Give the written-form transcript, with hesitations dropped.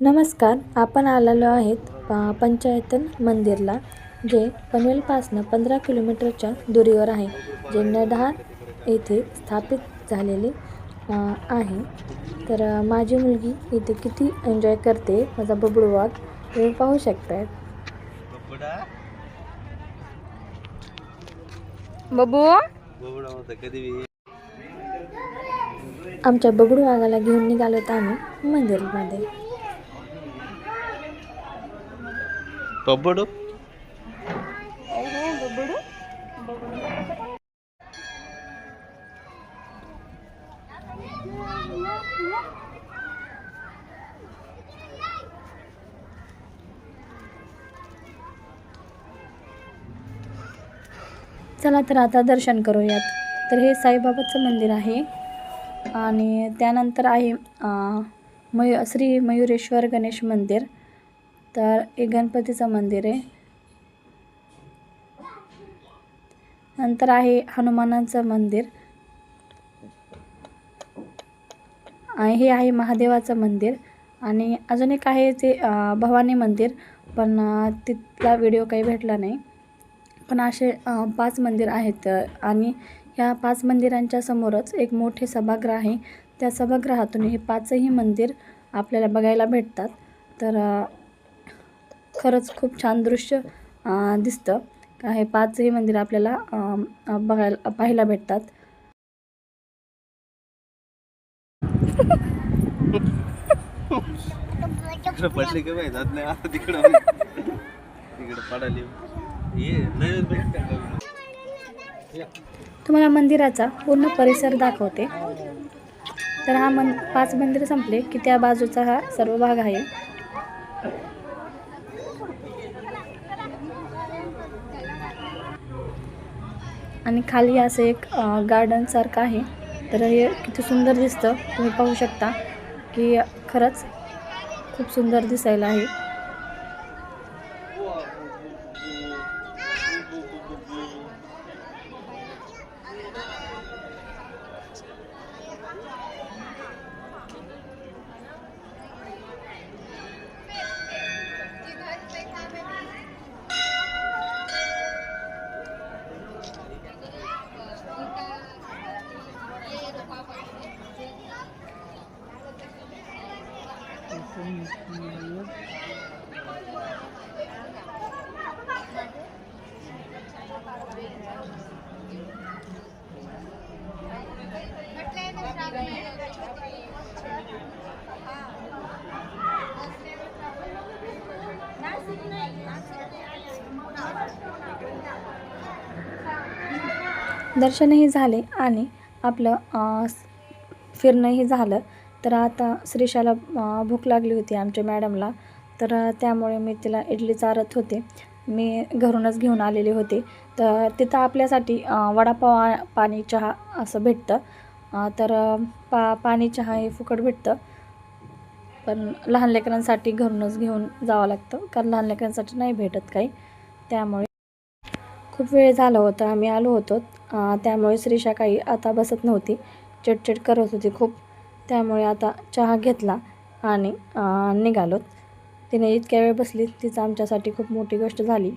नमस्कार. आपण आलेलो आहेत पंचायतन मंदिरला, जे पनवेलपासून 15 किलोमीटरच्या दूरीवर आहे, जे नढार येथे स्थापित झालेले आहे. तर माझी मुलगी इथे किती एन्जॉय करते. माझा बबडू वाघ तुम्ही पाहू शकताय. बबू आमच्या बबडू वाघाला घेऊन निघालोत आम्ही मंदिरमध्ये. बबडू चला तर आता दर्शन करूयात. तर हे साईबाबाचं मंदिर आहे आणि त्यानंतर आहे श्री मयुरेश्वर गणेश मंदिर. तर हे गणपतीचं मंदिर आहे. नंतर आहे हनुमानाचं मंदिर आणि हे आहे महादेवाचं मंदिर. आणि अजून एक आहे ते भवानी मंदिर, पण तिथला व्हिडिओ काही भेटला नाही. पण असे 5 मंदिर आहेत आणि ह्या 5 मंदिरांच्या समोरच एक मोठे सभागृह आहे. त्या सभागृहातून हे 5ही मंदिर आपल्याला बघायला भेटतात. तर खरंच खूप छान दृश्य दिसतं का हे 5ही मंदिर आपल्याला पाहायला भेटतात. तुम्हाला मंदिराचा पूर्ण परिसर दाखवते. तर हा 5 मंदिर संपले की त्या बाजूचा हा सर्व भाग आहे. आणि खाली असं एक गार्डन सारखं आहे. तर हे किती सुंदर दिसतं तुम्ही पाहू शकता की खरंच खूप सुंदर दिसायला आहे. दर्शनही झाले आणि आपलं फिरणंही झालं. तर आता श्रीशाला भूक लागली होती आमच्या मॅडमला. तर त्यामुळे मी तिला इडली चारत होते. मी घरूनच घेऊन आलेले होते. तर तिथं आपल्यासाठी वडापाव पाणी चहा असं भेटतं. तर पाणी चहा हे फुकट भेटतं, पण लहान लेकरांसाठी घरूनच घेऊन जावं लागतं, कारण लहान लेकरांसाठी नाही भेटत काही. त्यामुळे खूप वेळ झाला होता, आम्ही आलो होतो. त्यामुळे श्रीशा काही आता बसत नव्हती, चिडचिड करत होती खूप. त्यामुळे आता चहा घेतला आणि निघालो. तिने इतक्या वेळ बसली, तिचं आमच्यासाठी खूप मोठी गोष्ट झाली.